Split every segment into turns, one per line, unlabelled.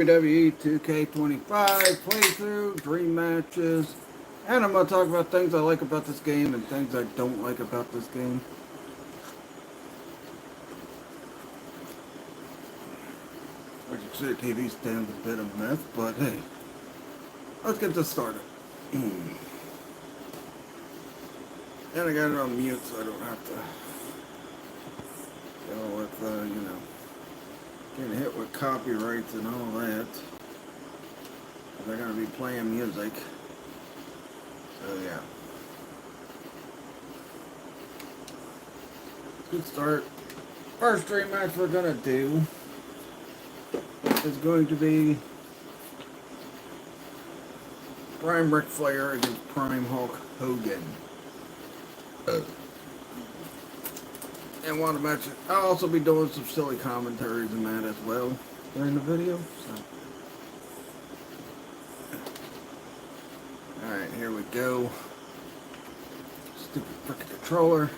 WWE 2K25 playthrough, dream matches, and I'm going to talk about things I like about this game and things I don't like about this game. As you can see, TV stands a bit of myth, but hey, let's get this started. And I got it on mute so I don't have to deal with, getting hit with copyrights and all that. They're going to be playing music. So yeah. Good start. First dream match we're going to do is going to be Prime Ric Flair against Prime Hulk Hogan. And one of the matches, I'll also be doing some silly commentaries and that as well during the video. So. Alright, here we go. Stupid frickin' controller.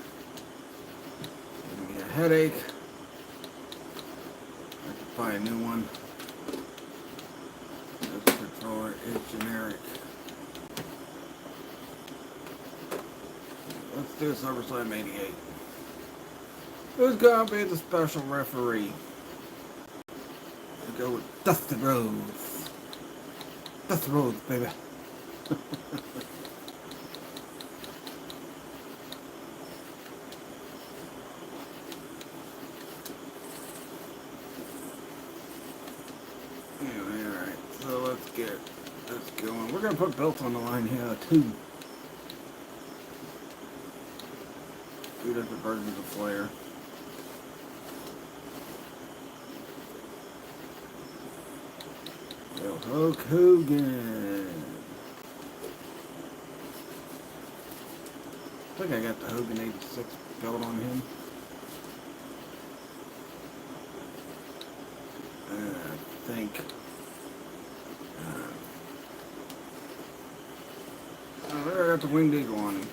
Giving me a headache. I have to buy a new one. This controller is generic. Let's do SummerSlam 88. Who's gonna be the special referee? We go with Dusty Rhodes. Dusty Rhodes, baby. Anyway, alright, so let's get this going. We're gonna put belts on the line here, too. Two different versions of Flair. Hulk Hogan. I think I got the Hogan 86 belt on him. I think. Oh, there I got the Winged Eagle on him.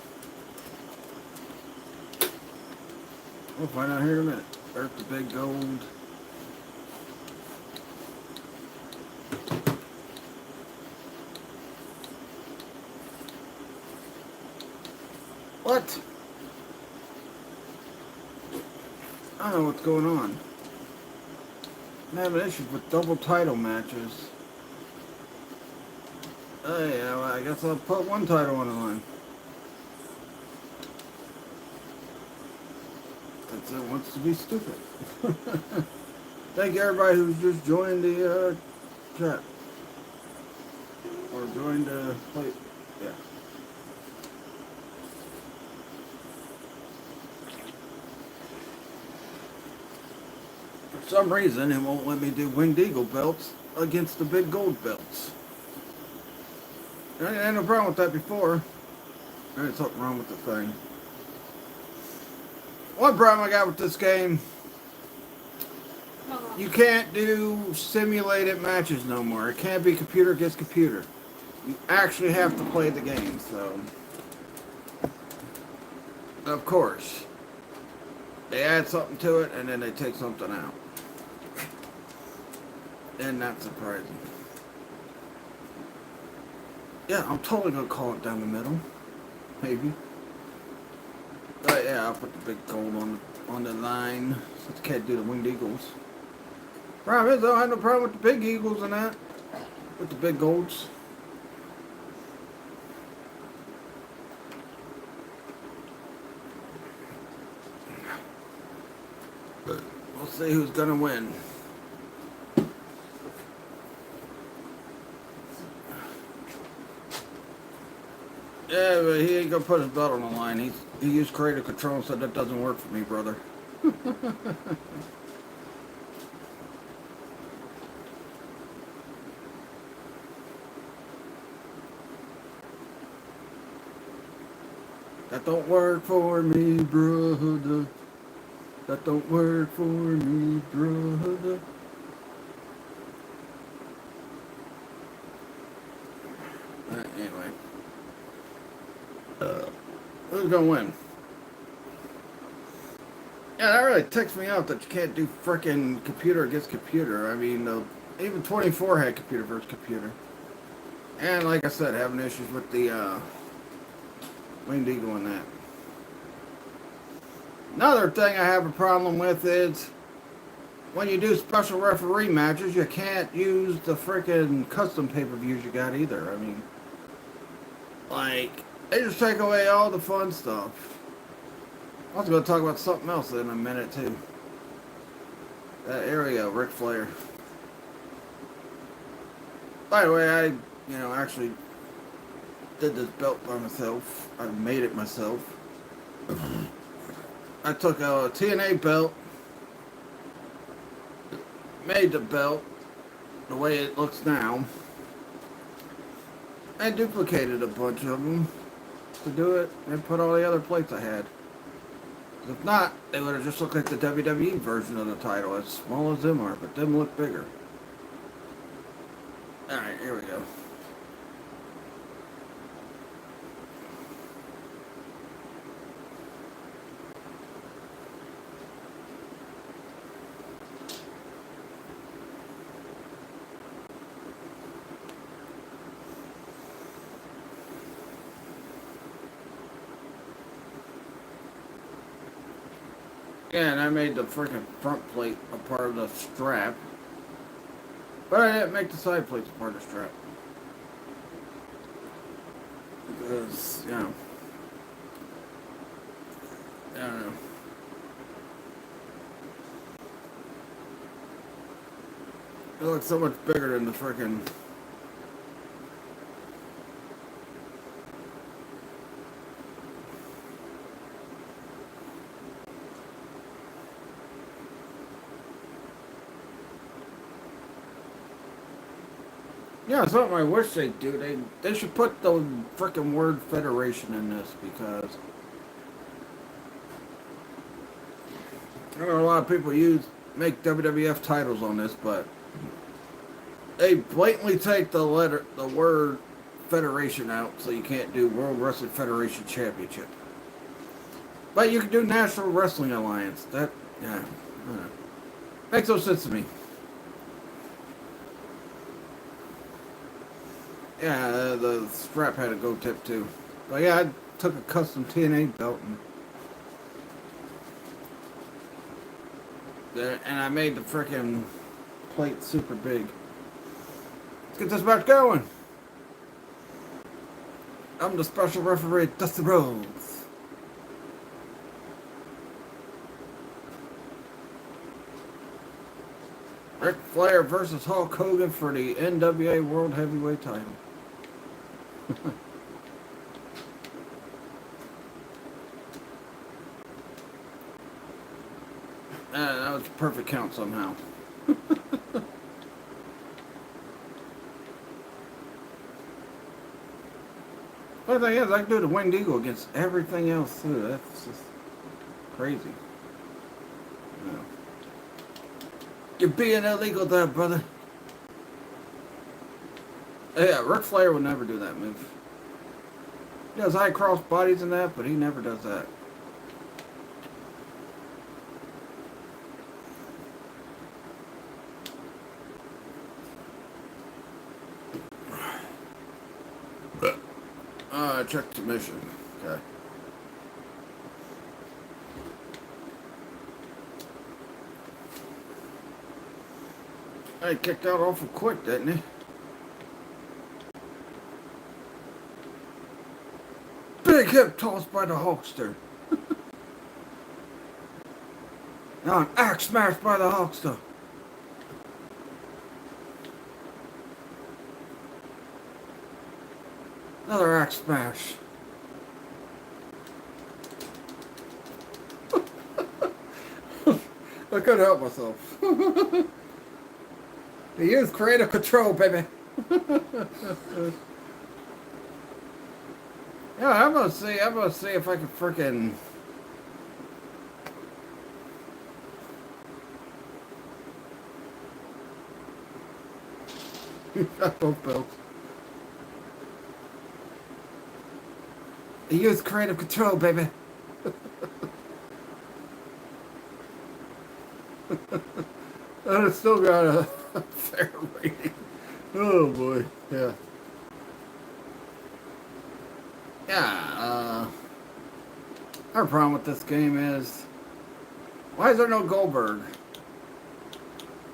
We'll find out here in a minute. There's the big gold. What? I don't know what's going on. I'm having issues with double title matches. Oh yeah, well, I guess I'll put one title on the line. That's it wants to be stupid. Thank you everybody who's just joined the chat. Or joined the play. Yeah. For some reason, it won't let me do Winged Eagle belts against the big gold belts. I had no problem with that before. There's something wrong with the thing. One problem I got with this game, you can't do simulated matches no more. It can't be computer against computer. You actually have to play the game, so. Of course. They add something to it and then they take something out. And that's surprising. Yeah, I'm totally gonna call it down the middle. Maybe. But yeah, I'll put the big gold on the line. Since I can't do the Winged Eagles. Problem is, I don't have no problem with the big Eagles and that. With the big golds. But we'll see who's gonna win. Yeah, but he ain't gonna put his belt on the line. He used creative control and said that doesn't work for me, brother. That don't work for me, brother. That don't work for me, brother. Anyway. Who's gonna win? Yeah, that really ticks me off that you can't do frickin' computer against computer. I mean, even 24 had computer versus computer. And like I said, having issues with the Winged Eagle and that. Another thing I have a problem with is when you do special referee matches, you can't use the freaking custom pay-per-views you got either. I mean, like, they just take away all the fun stuff. I was going to talk about something else in a minute, too. There we go, Ric Flair. By the way, I, actually did this belt by myself. I made it myself. I took a TNA belt, made the belt the way it looks now, and duplicated a bunch of them to do it, and put all the other plates I had. If not, they would have just looked like the WWE version of the title, as small as them are, but them look bigger. Alright, here we go. Yeah, and I made the freaking front plate a part of the strap. But I didn't make the side plates a part of the strap. Because, I don't know. It looks so much bigger than the freaking... Yeah, something I wish they'd do. They should put the frickin' word Federation in this, because I know a lot of people make WWF titles on this, but they blatantly take the word Federation out, so you can't do World Wrestling Federation Championship. But you can do National Wrestling Alliance. That, yeah, makes no sense to me. Yeah, the strap had a go tip too. But yeah, I took a custom TNA belt and I made the frickin' plate super big. Let's get this match going. I'm the special referee, Dusty Rhodes. Ric Flair versus Hulk Hogan for the NWA World Heavyweight title. That was a perfect count somehow. But the thing is, I can do the Winged Eagle against everything else too. That's just crazy. Yeah. You're being illegal there, brother. Yeah, Ric Flair would never do that move. He does high cross bodies and that, but he never does that. Check submission. Okay. He kicked out awful quick, didn't he? Big hip toss by the Hulkster. Now an axe smash by the Hulkster. Another axe smash. I couldn't help myself. They use creative control, baby. Yeah, I'm gonna see if I can frickin' got both belts. They use creative control, baby. And it's still got a Fair rating. Oh boy. Yeah. Yeah. Our problem with this game is, why is there no Goldberg?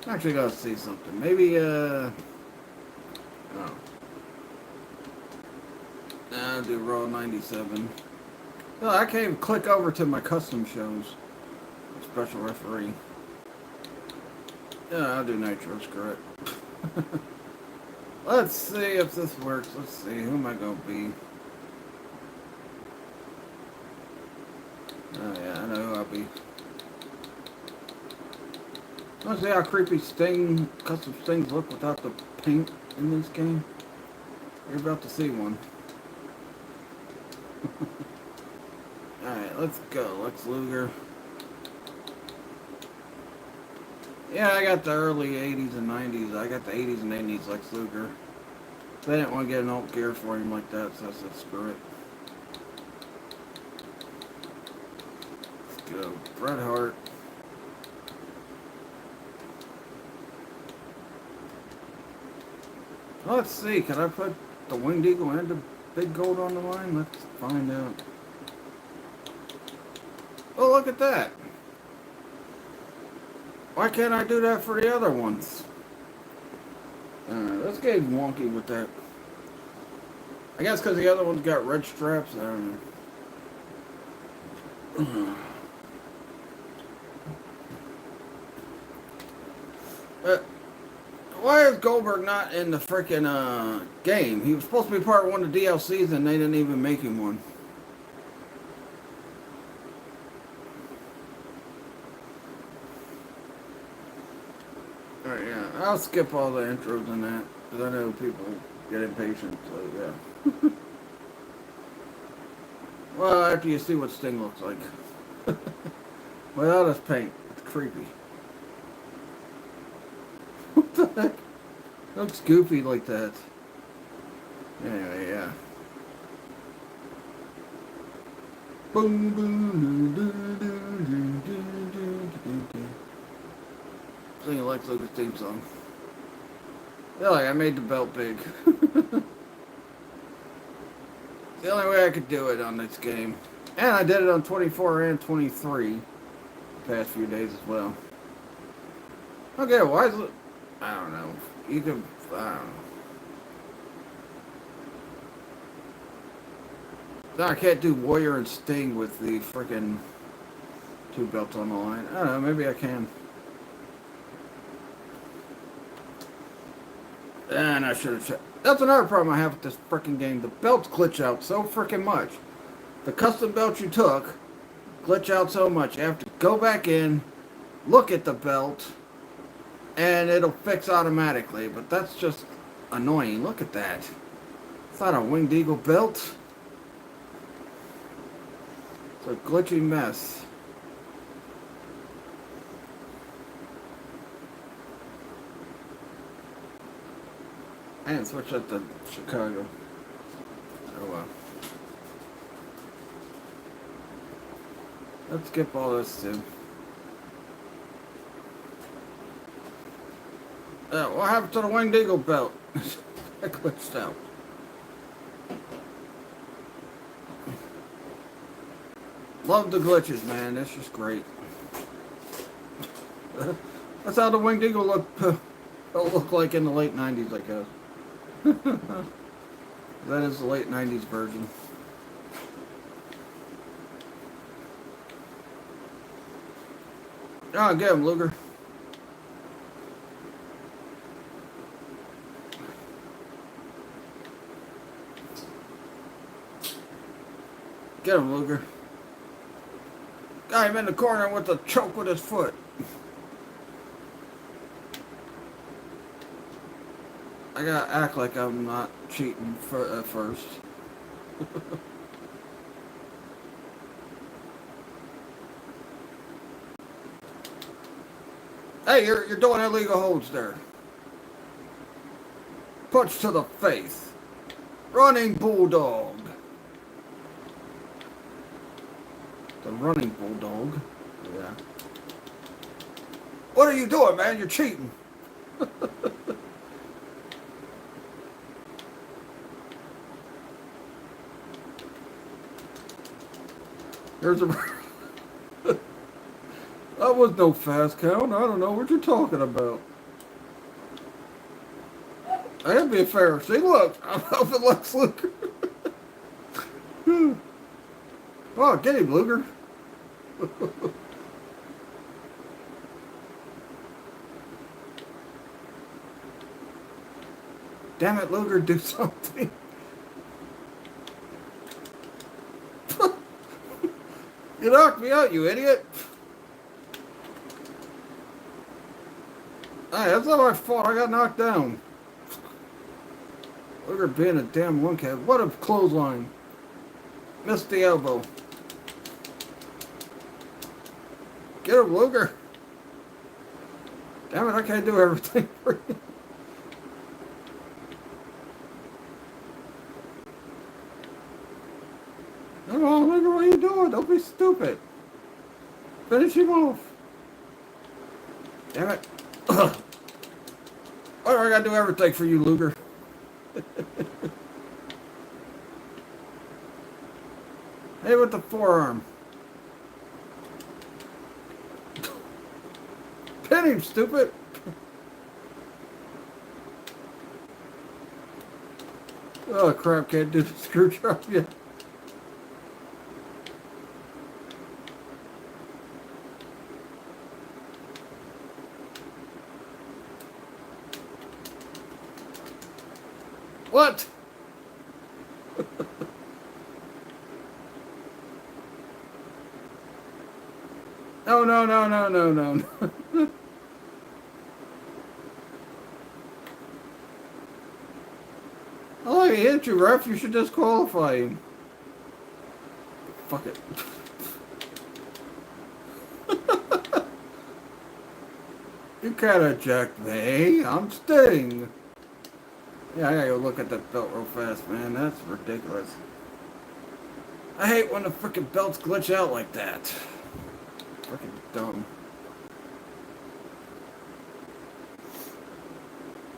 I actually gotta see something. Maybe, oh. I'll do Raw 97. Oh, I can't even click over to my custom shows. Special referee. Yeah, I'll do Nitro, screw it. Let's see if this works. Let's see, who am I gonna be? Oh yeah, I know who I'll be. Let's see how creepy custom Stings look without the paint in this game. You're about to see one. Alright, let's go. Lex Luger. Yeah, I got the early 80s and 90s. I got the 80s and 80s Lex Luger. They didn't want to get an alt gear for him like that, so I said screw it. Let's go. Bret Hart. Let's see, can I put the Winged Eagle and the Big Gold on the line? Let's find out. Oh, look at that. Why can't I do that for the other ones? Let's get wonky with that. I guess because the other ones got red straps. I don't know. Why is Goldberg not in the freaking game? He was supposed to be part of one of the DLCs and they didn't even make him one. Alright, yeah. I'll skip all the intros and that, because I know people get impatient, so yeah. Well, after you see what Sting looks like. Without his paint. It's creepy. What the heck? It looks goofy like that. Anyway, yeah. Boom, boom, doo, doo, doo, doo, doo, doo, doo. Sing a Lex Luger theme song. Yeah, like I made the belt big. The only way I could do it on this game. And I did it on 24 and 23 the past few days as well. Okay, why is it... I don't know. You could... I don't know. No, I can't do Warrior and Sting with the freaking 2 belts on the line. I don't know, maybe I can. And I should have checked. That's another problem I have with this freaking game. The belts glitch out so freaking much. The custom belt you took glitch out so much. You have to go back in, look at the belt, and it'll fix automatically. But that's just annoying. Look at that. It's not a Winged Eagle belt. It's a glitchy mess. And switch that to Chicago. Oh well. Let's skip all this too. What happened to the Winged Eagle belt? That glitched out. Love the glitches, man. That's just great. That's how the Winged Eagle looked like in the late 90s, I guess. That is the late 90s version. Oh, get him, Luger. Get him, Luger. Got him in the corner with a choke with his foot. I gotta act like I'm not cheating at first. Hey, you're doing illegal holds there. Punch to the face. Running Bulldog. The Running Bulldog. Yeah. What are you doing, man? You're cheating. There's a... That was no fast count. I don't know what you're talking about. That'd be fair. See, look. I'm helping Lex Luger. Oh, get him, Luger. Damn it, Luger, do something. You knocked me out, you idiot. Hey, that's not my fault. I got knocked down. Luger being a damn one cat. What a clothesline. Missed the elbow. Get him, Luger. Damn it, I can't do everything for you. Come on, Luger, what are you doing? Don't be stupid. Finish him off. Damn it. Why do I gotta do everything for you, Luger? Hey, with the forearm. Pin him, stupid. Oh, crap, can't do the screw job yet. What? No, no, no, no, no, no. Oh, he hit you, ref. You should disqualify him. Fuck it. You can't eject me. I'm Sting. Yeah, I gotta go look at that belt real fast, man. That's ridiculous. I hate when the frickin' belts glitch out like that. Frickin' dumb.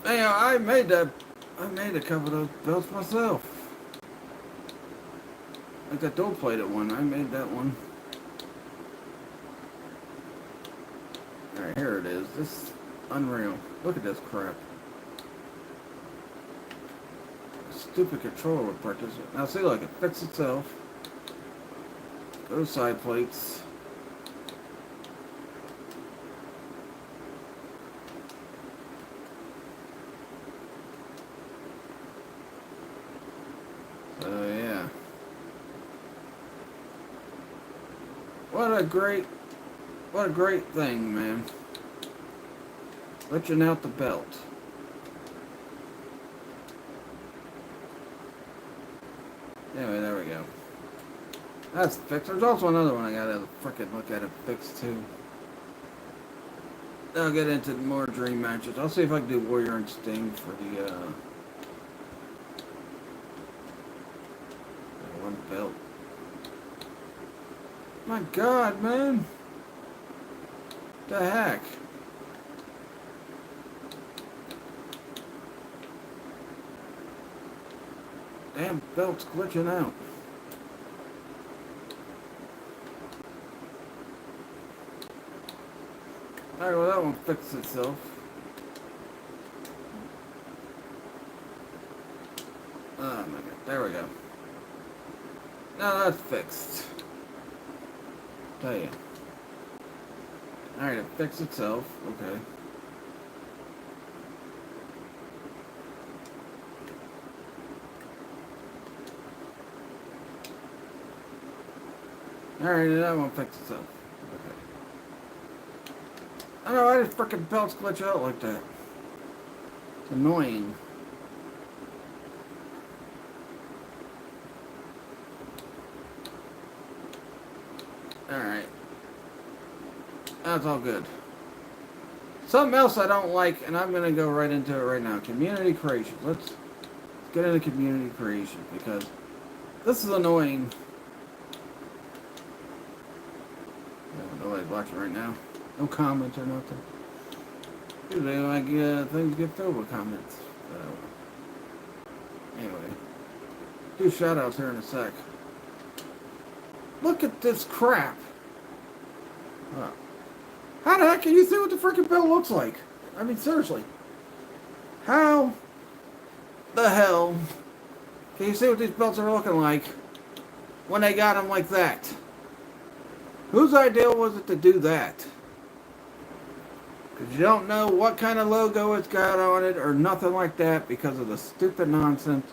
Hey, I made a couple of belts myself. Like that dual plated one. I made that one. Alright, here it is. This is unreal. Look at this crap. Stupid controller participant. Now see, look, it fixed itself. Those side plates. So yeah. What a great thing, man. Glitching out the belt. Anyway, there we go. That's fixed. There's also another one I gotta frickin' look at it fixed too. I'll get into more dream matches. I'll see if I can do Warrior and Sting for the one belt. My God, man! The heck? Damn belt's glitching out. Alright, well that one fixed itself. Oh my God, there we go. Now that's fixed. Tell you. Alright, it fixed itself. Okay. Alright, that one fixed itself. Okay. I don't know why these frickin' belts glitch out like that. It's annoying. Alright. That's all good. Something else I don't like, and I'm going to go right into it right now. Community creation. Let's get into community creation, because this is annoying. Nobody's watching right now. No comments or nothing. Usually like things get filled with comments. Anyway, do shout outs here in a sec. Look at this crap. How the heck can you see what the freaking belt looks like? I mean, seriously. How the hell can you see what these belts are looking like when they got them like that? Whose idea was it to do that? Because you don't know what kind of logo it's got on it or nothing like that because of the stupid nonsense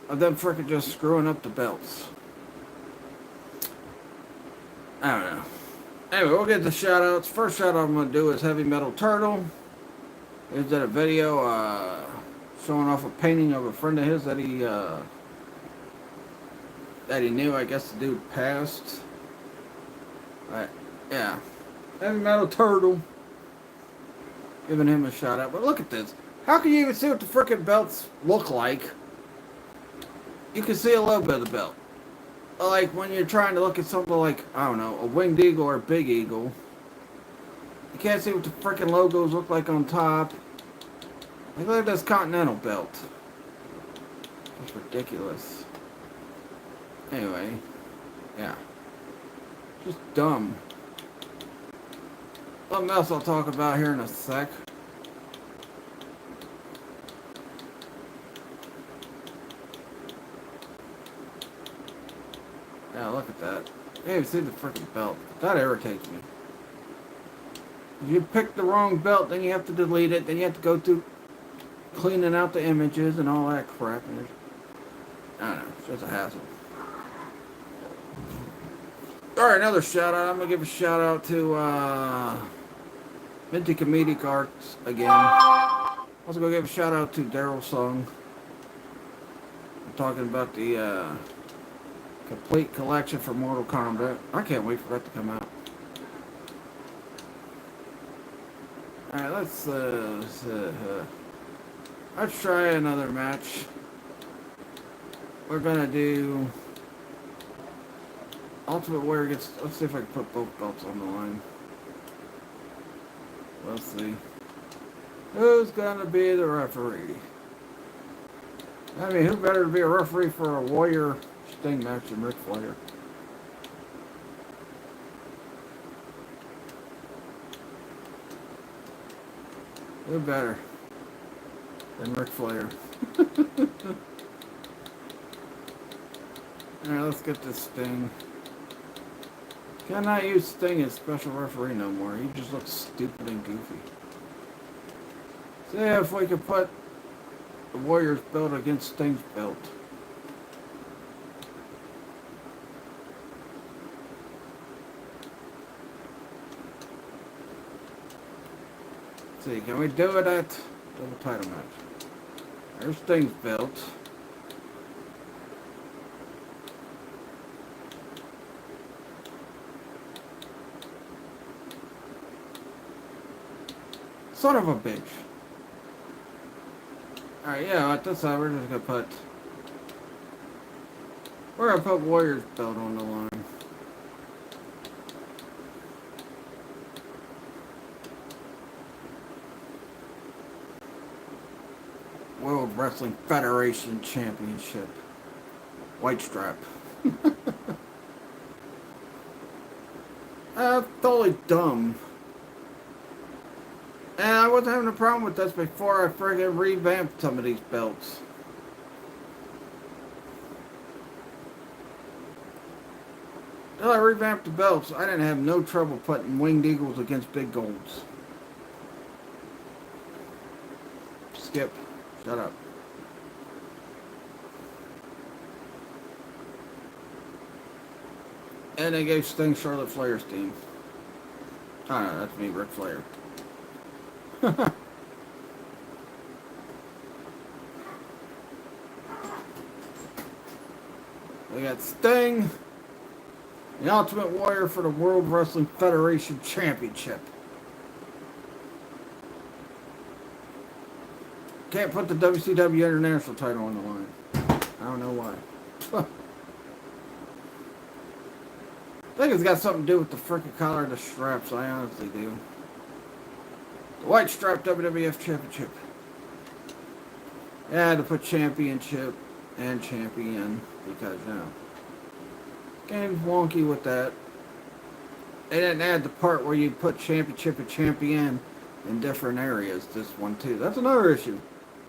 of them freaking just screwing up the belts. I don't know. Anyway, we'll get the shout outs. First shout out I'm going to do is Heavy Metal Turtle. He did a video showing off a painting of a friend of his that he knew. I guess the dude passed. But yeah, Heavy Metal Turtle. Giving him a shout out. But look at this. How can you even see what the frickin' belts look like? You can see a little bit of the belt. Like when you're trying to look at something like, I don't know, a Winged Eagle or a Big Eagle. You can't see what the frickin' logos look like on top. Like, look at this Continental belt. That's ridiculous. Anyway, yeah. Just dumb. Something else I'll talk about here in a sec. Yeah, look at that. You can't even see the freaking belt. That irritates me. If you pick the wrong belt, then you have to delete it. Then you have to go through cleaning out the images and all that crap. And I don't know. It's just a hassle. Alright, another shout out. I'm going to give a shout out to Minty Comedic Arts again. Also going to give a shout out to Daryl Sung. I'm talking about the complete collection for Mortal Kombat. I can't wait for that to come out. Alright, let's try another match. We're going to do Ultimate Warrior gets... Let's see if I can put both belts on the line. Let's see. Who's gonna be the referee? I mean, who better to be a referee for a Warrior Sting match than Ric Flair? Who better than Ric Flair? Alright, let's get this Sting. Cannot use Sting as special referee no more. He just looks stupid and goofy. See if we could put the Warriors belt against Sting's belt. Let's see, can we do it at double title match? There's Sting's belt. Son of a bitch. Alright, yeah, at this side we're just gonna put Warriors belt on the line. World Wrestling Federation Championship. White strap. Totally dumb. And I wasn't having a problem with this before I friggin' revamped some of these belts. Until I revamped the belts, I didn't have no trouble putting Winged Eagles against Big Golds. Skip. Shut up. And they gave Sting Charlotte Flair's team. Oh no, that's me, Ric Flair. We got Sting, the Ultimate Warrior for the World Wrestling Federation Championship. Can't put the WCW International title on the line. I don't know why. I think it's got something to do with the frickin' collar of the straps, I honestly do. The White Stripe WWF Championship. Yeah, I had to put championship and champion because, you know, game's wonky with that. They didn't add the part where you put championship and champion in different areas. This one too. That's another issue.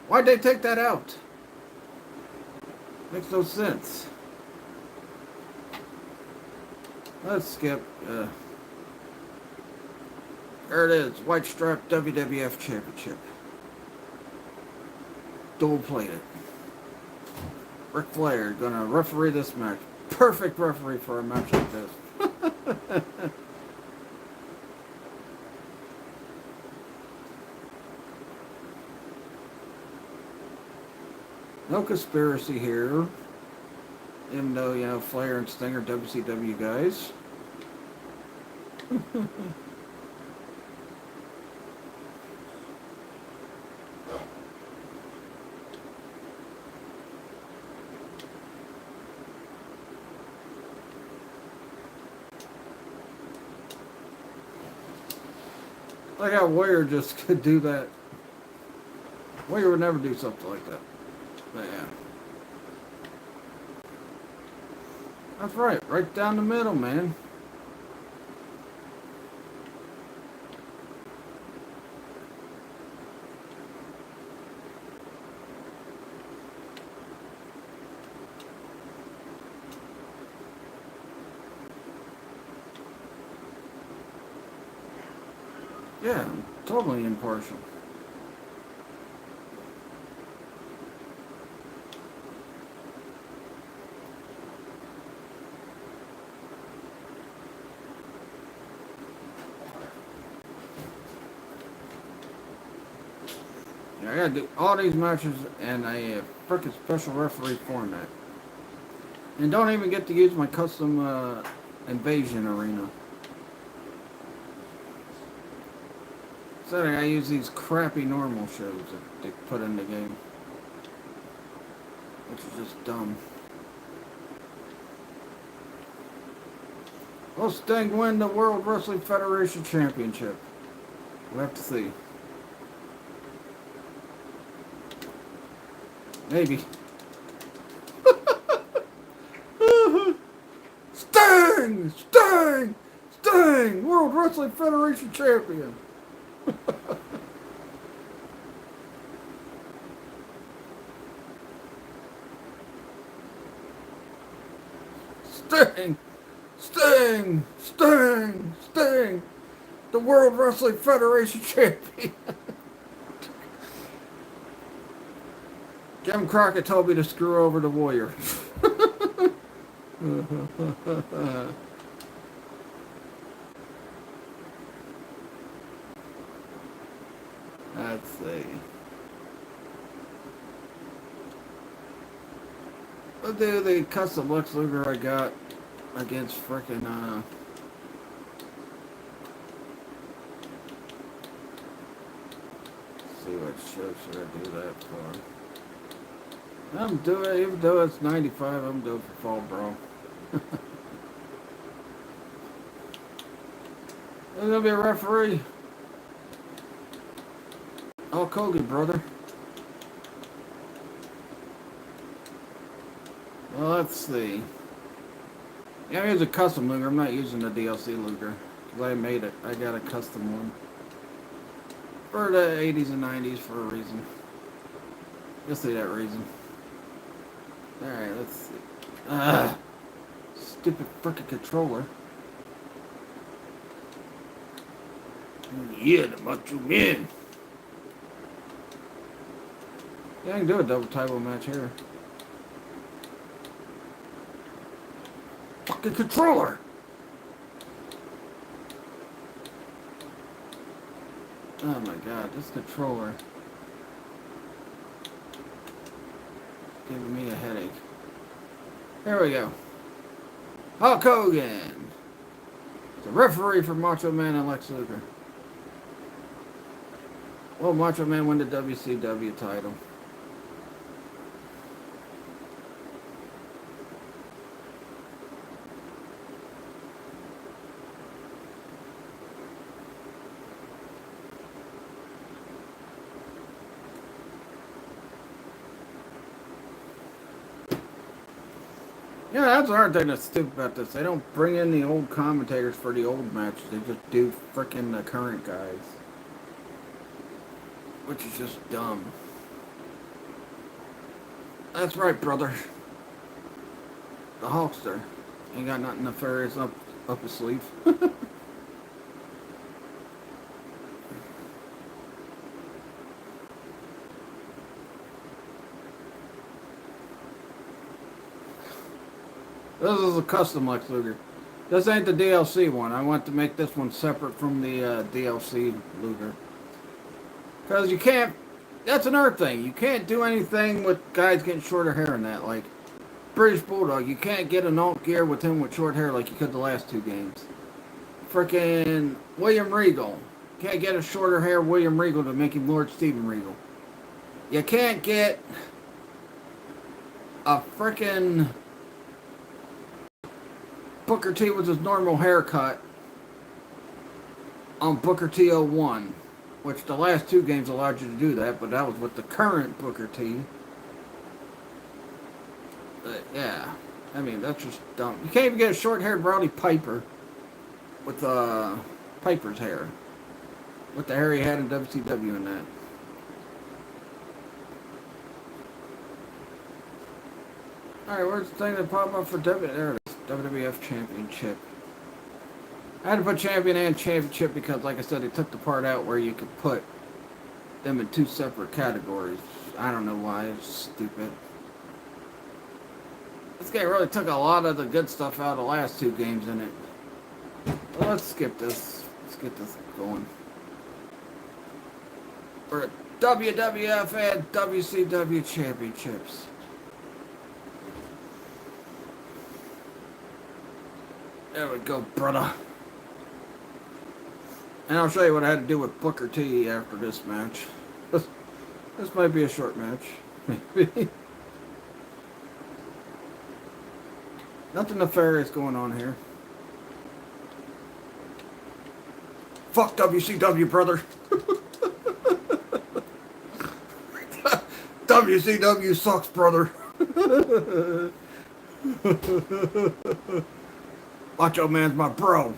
Why'd they take that out? Makes no sense. Let's skip. There it is. White Stripe WWF Championship. Dual plated. Ric Flair gonna referee this match. Perfect referee for a match like this. No conspiracy here. Even though, you know, Flair and Sting are WCW guys. Like how Warrior just could do that. Warrior would never do something like that. But yeah. That's right. Right down the middle, man. Yeah, I'm totally impartial. Yeah, I gotta do all these matches in a frickin' special referee format. And don't even get to use my custom invasion arena. So I use these crappy normal shows that they put in the game. Which is just dumb. Will Sting win the World Wrestling Federation Championship? We'll have to see. Maybe. Sting! Sting! Sting! World Wrestling Federation Champion! Sting! Sting! Sting! Sting! The World Wrestling Federation Champion! Jim Crockett told me to screw over the Warrior. Let's see. I'll do the custom Lex Luger I got against frickin' let's see what show should I do that for. I'm doing, even though it's 95, I'm doing for Fall Brawl. There's gonna be a referee. Hulk Hogan, brother. Well, let's see. Yeah, I'm using a custom Luger. I'm not using the DLC Luger. Because I made it. I got a custom one. For the 80s and 90s for a reason. You'll see that reason. Alright, let's see. Stupid frickin' controller. Yeah, the Macho Man. Yeah, I can do a double title match here. Fucking controller! Oh my god, this controller. Giving me a headache. There we go. Hulk Hogan. The referee for Macho Man and Lex Luger. Well, Macho Man won the WCW title. Yeah, that's the hard thing that's stupid about this. They don't bring in the old commentators for the old matches. They just do frickin' the current guys. Which is just dumb. That's right, brother. The Hulkster. Ain't got nothing nefarious up his sleeve. This is a custom Lex Luger. This ain't the DLC one. I want to make this one separate from the DLC Luger. Because you can't... That's another thing. You can't do anything with guys getting shorter hair in that. Like, British Bulldog, you can't get an alt gear with him with short hair like you could the last two games. Frickin' William Regal. Can't get a shorter hair William Regal to make him Lord Steven Regal. You can't get a frickin' Booker T with his normal haircut on Booker T 01. Which the last two games allowed you to do that, but that was with the current Booker T. Yeah. I mean, that's just dumb. You can't even get a short-haired Rowdy Piper with Piper's hair. With the hair he had in WCW and that. Alright, where's the thing that popped up for there it is. WWF Championship. I had to put champion and championship because, like I said, they took the part out where you could put them in two separate categories. I don't know why. It's stupid. This game really took a lot of the good stuff out of the last two games in it. Well, let's skip this. Let's get this going. For WWF and WCW championships. There we go, brother. And I'll show you what I had to do with Booker T after this match. This might be a short match. Maybe. Nothing nefarious going on here. Fuck WCW, brother. WCW sucks, brother. Macho Man's my bro.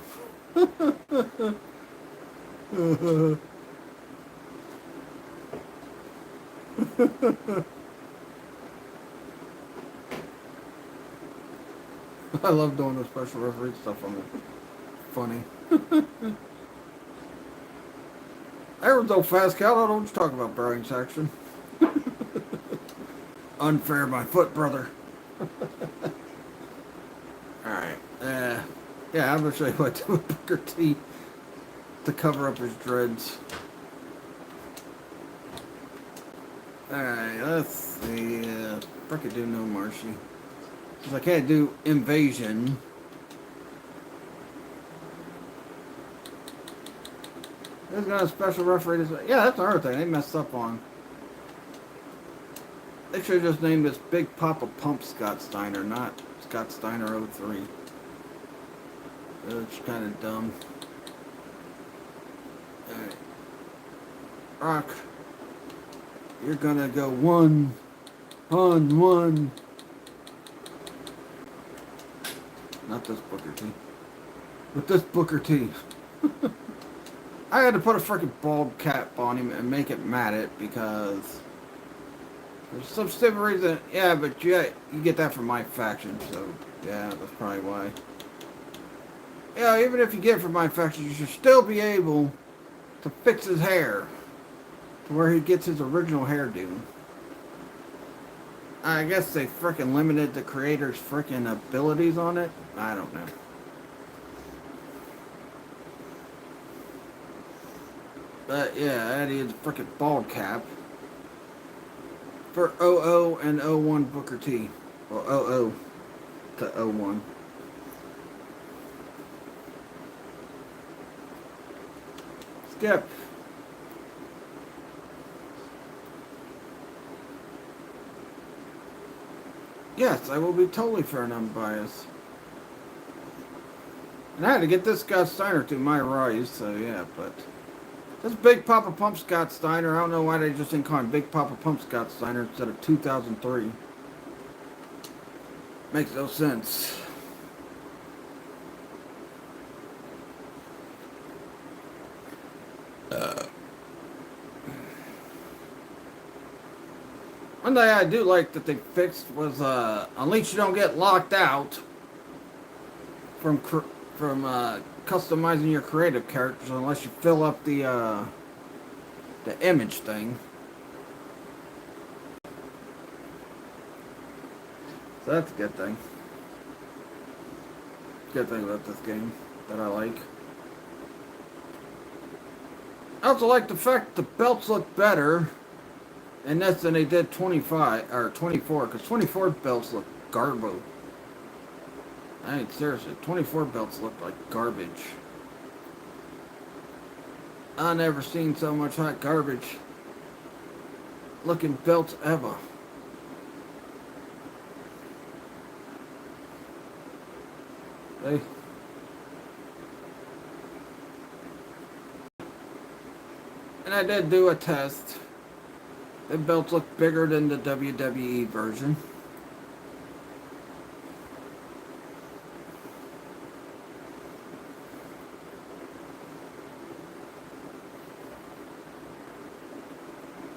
I love doing the special referee stuff on it. Funny. There was no fast count. I don't know what you're talking about, Browning section. Unfair, my foot, brother. Alright. Yeah, I'm going to show you what to do with Booker T to cover up his dreads. Alright, let's see. I could do No Mercy. Because I can't do Invasion. There's got a special referee. Yeah, that's another thing they messed up on. They should have just named this Big Papa Pump Scott Steiner, not Scott Steiner 03. It's kind of dumb. Alright. Rock. You're gonna go one on one. Not this Booker T. But this Booker T. I had to put a freaking bald cap on him and make it matted because there's some stupid reason. Yeah, but you get that from my faction, so yeah, that's probably why. Yeah, even if you get it from my faction, you should still be able to fix his hair to where he gets his original hairdo. I guess they freaking limited the creator's freaking abilities on it. I don't know. But yeah, that is a freaking bald cap for 00 and 01 Booker T. Well, 00 to 01. Skip. Yes, I will be totally fair and unbiased. And I had to get this Scott Steiner to my rise, so yeah, but this Big Papa Pump Scott Steiner, I don't know why they just didn't call him Big Papa Pump Scott Steiner instead of 2003. Makes no sense. One thing I do like that they fixed was at least you don't get locked out from customizing your creative characters unless you fill up the image thing. So that's a good thing. Good thing about this game that I like. I also like the fact the belts look better in this than they did 25 or 24, because 24 belts look garbo. I mean, seriously, 24 belts look like garbage. I never seen so much hot garbage looking belts ever. Hey. And I did do a test. The belts look bigger than the WWE version.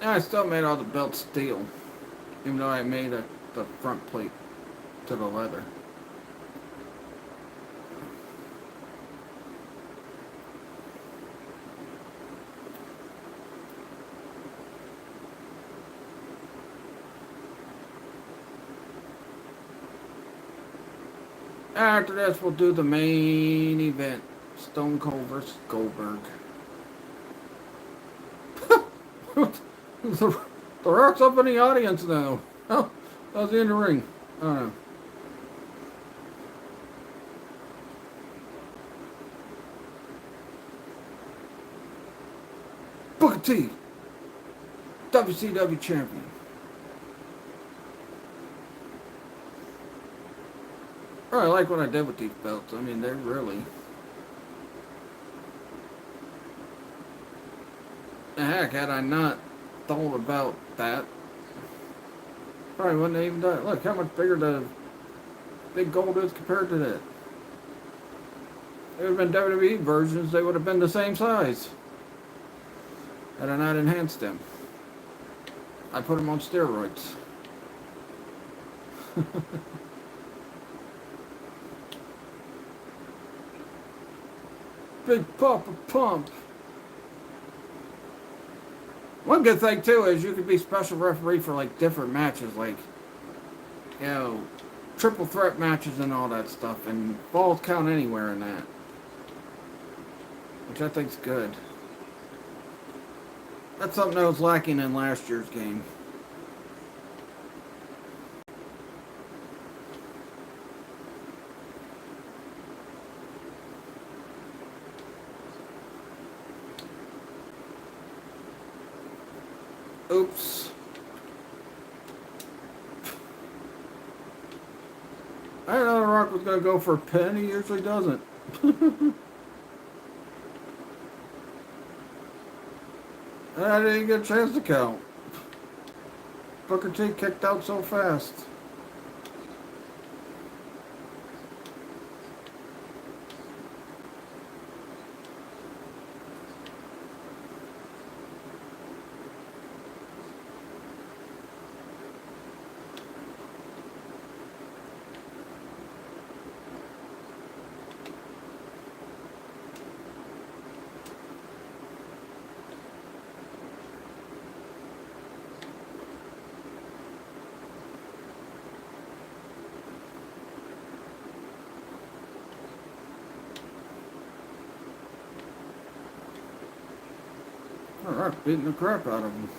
And I still made all the belts steel, even though I made the front plate to the leather. After this, we'll do the main event. Stone Cold versus Goldberg. the Rock's up in the audience now. Oh, how's he in the ring? I don't know. Booker T, WCW champion. I like what I did with these belts. I mean, they're really... Heck, had I not thought about that, probably wouldn't have even done it. Look how much bigger the big gold is compared to that. It would have been WWE versions, they would have been the same size. Had I not enhanced them. I put them on steroids. Big Papa Pump. One good thing too is you could be special referee for like different matches, like, you know, triple threat matches and all that stuff, and balls count anywhere in that, which I think's good. That's something that was lacking in last year's game. Oops. I didn't know The Rock was going to go for a pin. He usually doesn't. I didn't even get a chance to count. Booker T kicked out so fast. Alright, beating the crap out of him.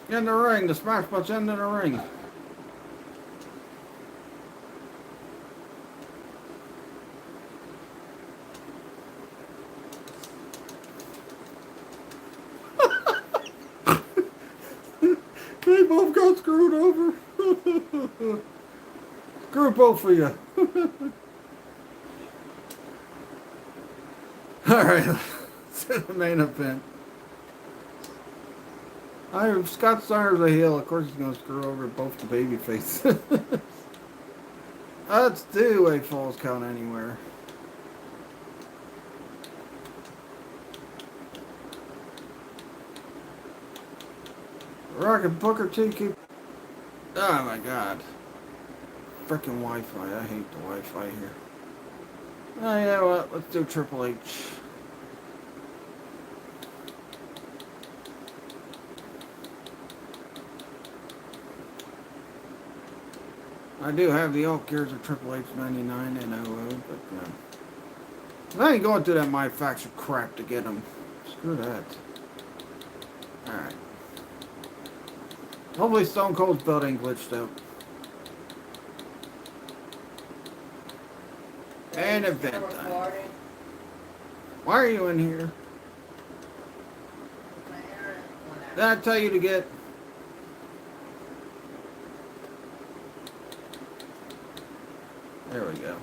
In the ring, the smash but's in the ring. You both got screwed over. Screw both of you. Alright, to the main event. Scott Steiner's a heel. Of course he's going to screw over both the baby faces. Let's do a Falls Count Anywhere. Rocket Booker T keep... Oh my god. Frickin' Wi-Fi. I hate the Wi-Fi here. Oh, yeah, well, let's do Triple H. I do have the Alt Gears of Triple H 99 and 00, but I ain't going through that My Faction crap to get them. Screw that. Alright. Hopefully Stone Cold's belt ain't glitched out. And event time. Why are you in here? Did I tell you to get... There we go.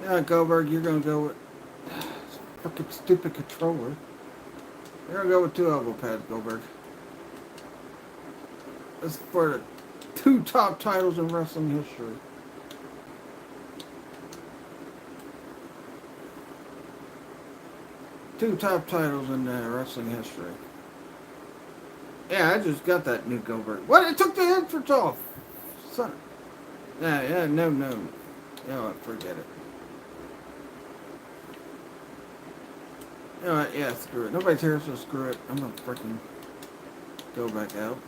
Yeah, Goldberg, you're gonna go with... Fucking stupid controller. You're gonna go with 2 elbow pads, Goldberg. This is for the 2 top titles in wrestling history. Two top titles in wrestling history. Yeah, I just got that new Goldberg. What? It took the entrance off. Son. Yeah, no. You know what? Forget it. You know what? Yeah, screw it. Nobody's here, so screw it. I'm gonna freaking go back out.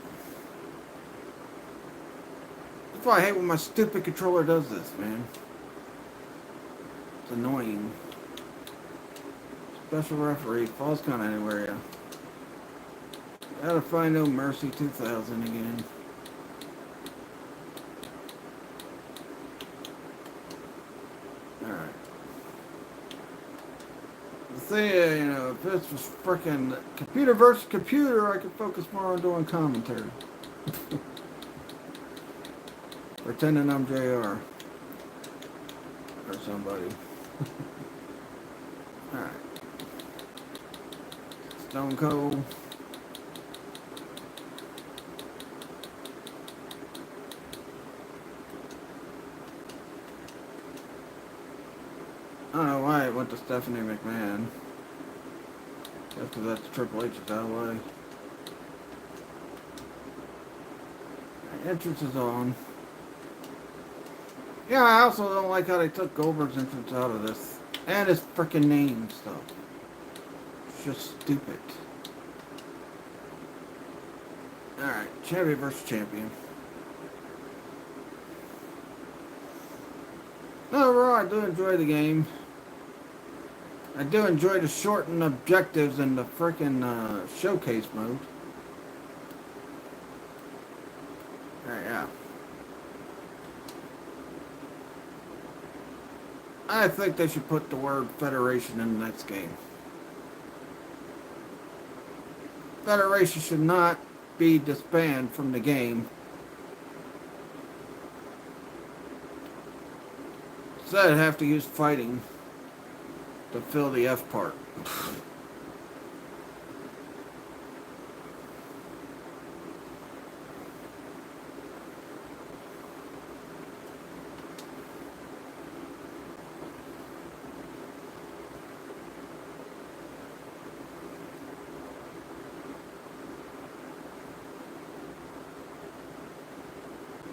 That's why I hate when my stupid controller does this, man. It's annoying. Special referee, Falls Count Anywhere, yeah. Gotta find No Mercy 2000 again. Alright. See, you know, if this was frickin' computer versus computer, I could focus more on doing commentary. Pretending I'm JR. Or somebody. Alright. Stone Cold. I don't know why it went to Stephanie McMahon. Just because that's Triple H's LA. Entrance is on. Yeah, I also don't like how they took Goldberg's entrance out of this. And his frickin' name stuff. It's just stupid. Alright, champion versus champion. Overall, I do enjoy the game. I do enjoy the shortened objectives and the frickin' showcase mode. Alright, yeah. I think they should put the word Federation in the next game. Federation should not be disbanded from the game. Instead, have to use fighting to fill the F part.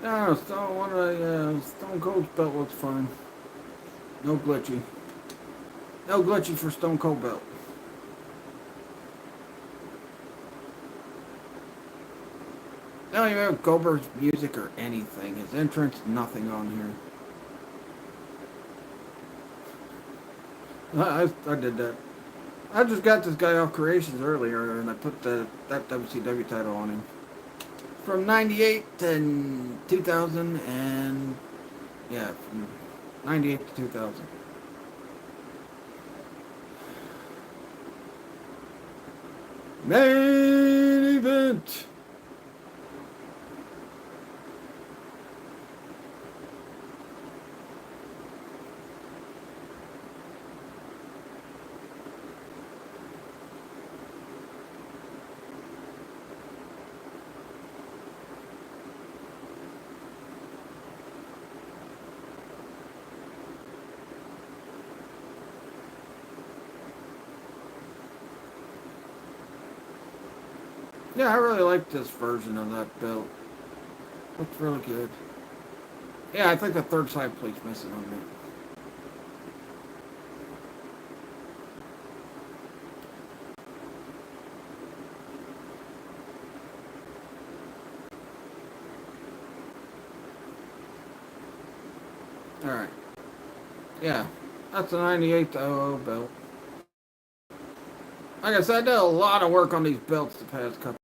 No, Stone Cold's belt looks fine. No glitchy. No glitchy for Stone Cold belt. I don't even have Goldberg's music or anything. His entrance, nothing on here. I did that. I just got this guy off Creations earlier and I put that WCW title on him. From 98 to 2000 and... yeah, from 98 to 2000. Main event! Yeah, I really like this version of that belt. Looks really good. Yeah, I think the third side plate's missing on that. Alright. Yeah. That's a 98 00 belt. Like I said, I did a lot of work on these belts the past couple.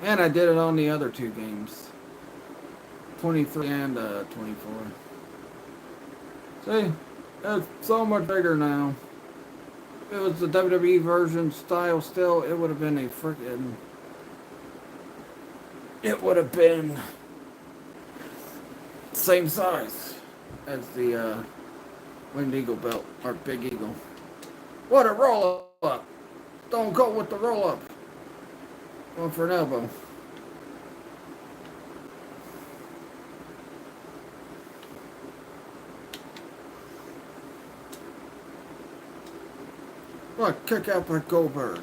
And I did it on the other two games. 23 and 24. See? It's so much bigger now. If it was the WWE version style still, it would have been a freaking... It would have been same size as the Winged Eagle belt, or Big Eagle. What a roll up! Don't go with the roll up. Going for an elbow. What, kick out by Goldberg.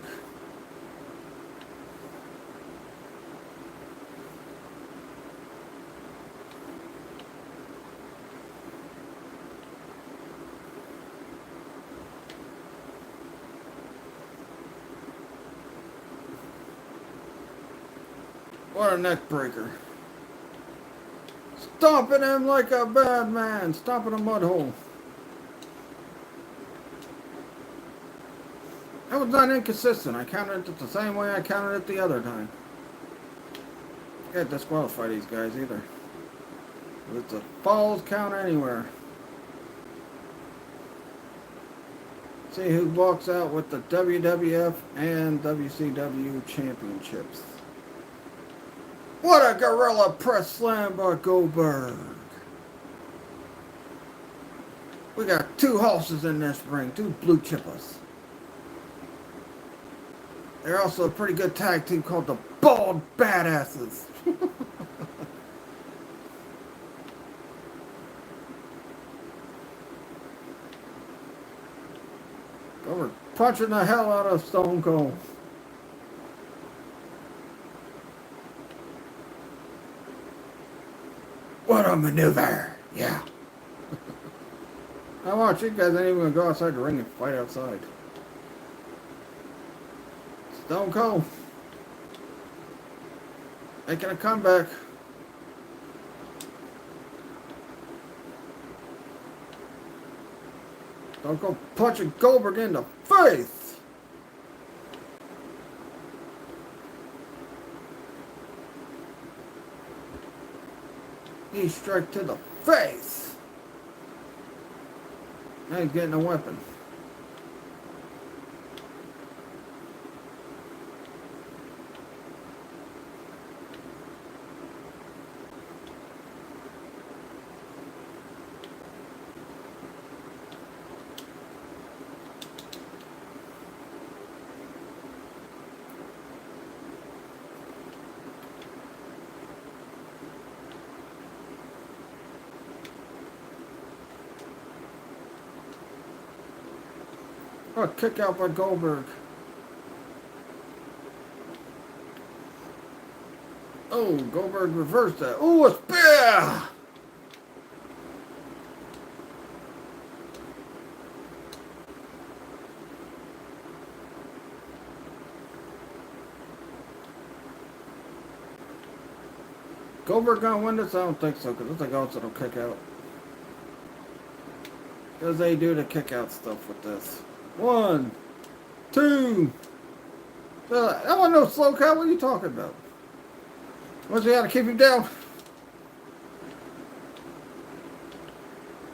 What a neck breaker. Stomping him like a bad man. Stomping a mud hole. That was not inconsistent. I counted it the same way I counted it the other time. I can't disqualify these guys either. It's a falls count anywhere. See who walks out with the WWF and WCW championships. What a gorilla press slam by Goldberg. We got two horses in this ring, two blue chippers. They're also a pretty good tag team called the Bald Badasses. Over punching the hell out of Stone Cold. What a maneuver! Yeah. I watch you guys ain't even gonna go outside the ring and fight outside. Stone Cold making a comeback. Stone Cold punching Goldberg in the face. Knee strike to the face. Now he's getting a weapon. Oh, kick out by Goldberg. Oh, Goldberg reversed that. Oh, a spear! Goldberg gonna win this? I don't think so, because I think also will kick out. Because they do the kick out stuff with this. 1, 2. I want no slow count. What are you talking about? What's he got to keep him down?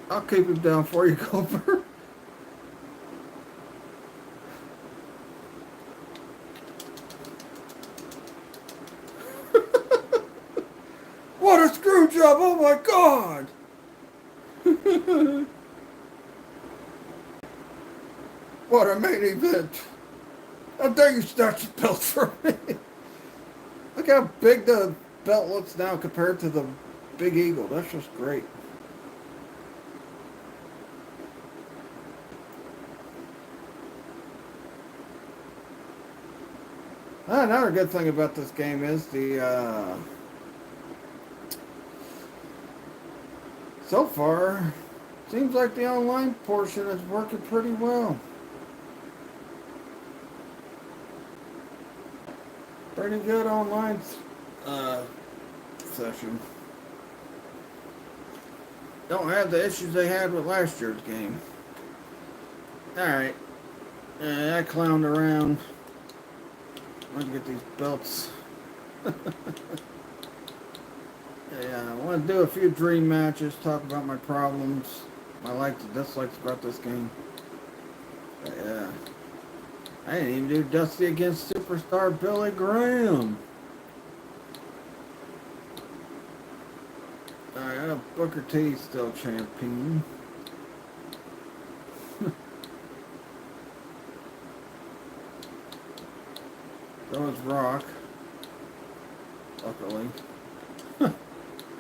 I'll keep him down for you, Goldberg. What a screw job! Oh my God! What a main event! How dare you snatch the belt from me? Look how big the belt looks now compared to the Big Eagle. That's just great. Another good thing about this game is so far, seems like the online portion is working pretty well. Pretty good online uh, session. Don't have the issues they had with last year's game. Alright. I clowned around. I want to get these belts. Yeah, I want to do a few dream matches, talk about my problems, my likes and dislikes about this game. But yeah. I didn't even do Dusty against Superstar Billy Graham. Alright, Booker T still champion. So is Rock. Luckily.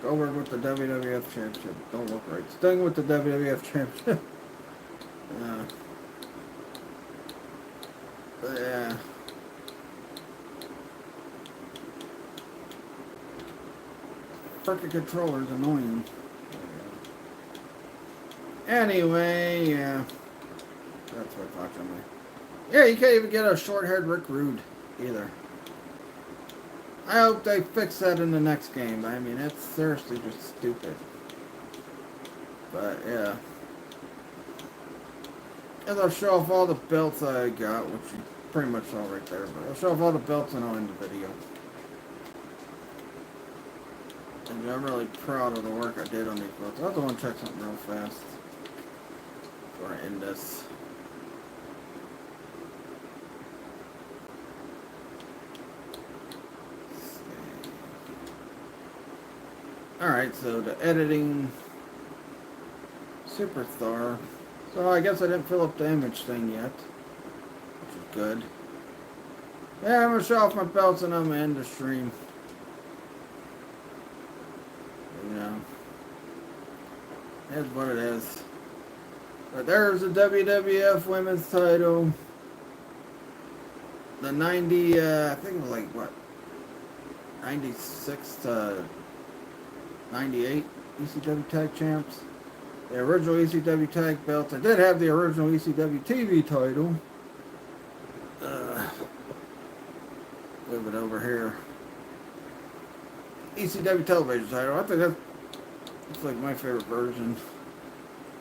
Goldberg with the WWF Championship. Don't look right. Sting with the WWF Championship. Yeah. Freaking controller's annoying. Anyway, yeah. That's what I thought. Yeah, you can't even get a short-haired Rick Rude either. I hope they fix that in the next game. I mean, it's seriously just stupid. But, yeah. And I'll show off all the belts I got, which you pretty much saw right there. But I'll show off all the belts and I'll end the video. And I'm really proud of the work I did on these belts. I also want to check something real fast before I end this. Alright, so the editing Superstar. So I guess I didn't fill up the image thing yet, which is good. Yeah, I'm going to show off my belts and I'm going to end the stream. You know, that's what it is. But there's the WWF Women's title. The 90, I think it was like, what, 96 to 98 ECW Tag Champs. The original ECW Tag Belts. I did have the original ECW TV title. Move it over here. ECW Television title. I think that's like my favorite version.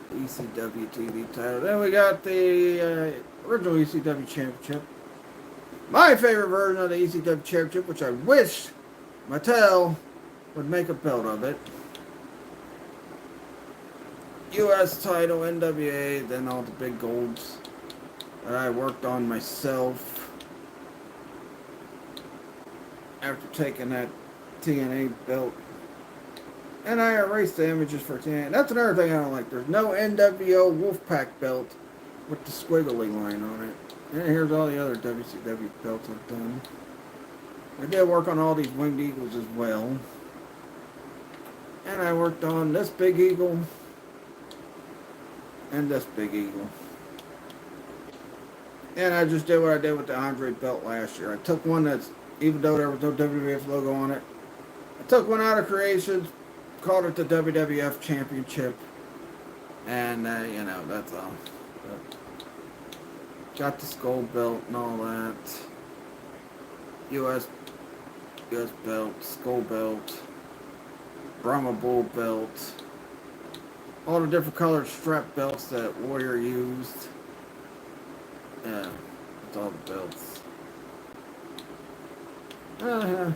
The ECW TV title. Then we got the original ECW Championship. My favorite version of the ECW Championship, which I wish Mattel would make a belt of it. U.S. title, NWA, then all the big golds that I worked on myself after taking that TNA belt. And I erased the images for TNA. That's another thing I don't like. There's no NWO Wolfpack belt with the squiggly line on it. And here's all the other WCW belts I've done. I did work on all these Winged Eagles as well. And I worked on this big eagle and this big eagle. And I just did what I did with the Andre belt last year. I took one that's, even though there was no WWF logo on it, I took one out of Creations, called it the WWF Championship, and, you know, that's all. But got the skull belt and all that. US belt, skull belt, Brahma Bull belt, all the different colored strap belts that Warrior used. Yeah, that's all the belts. So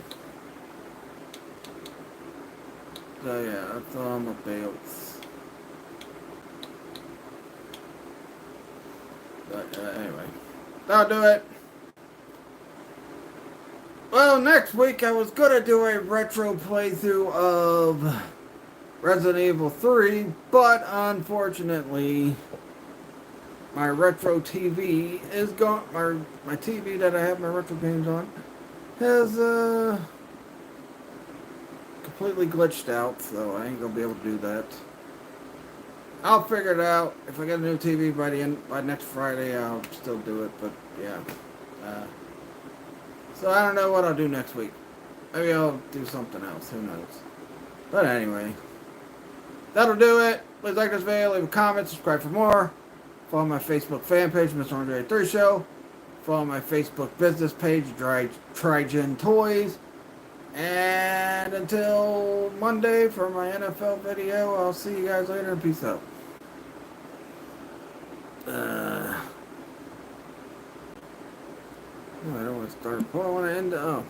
yeah, that's all my belts. But anyway, that'll do it. Well, next week I was gonna do a retro playthrough of Resident Evil 3, but unfortunately, my retro TV is gone. My TV that I have my retro games on has completely glitched out, so I ain't gonna be able to do that. I'll figure it out. If I get a new TV by next Friday, I'll still do it. But yeah, So I don't know what I'll do next week. Maybe I'll do something else. Who knows? But anyway, that'll do it. Please like this video, leave a comment, subscribe for more. Follow my Facebook fan page, Mr. Andre 3 Show. Follow my Facebook business page, Trigen Toys. And until Monday for my NFL video, I'll see you guys later and peace out. I don't want to start. Well, I want to end. Oh.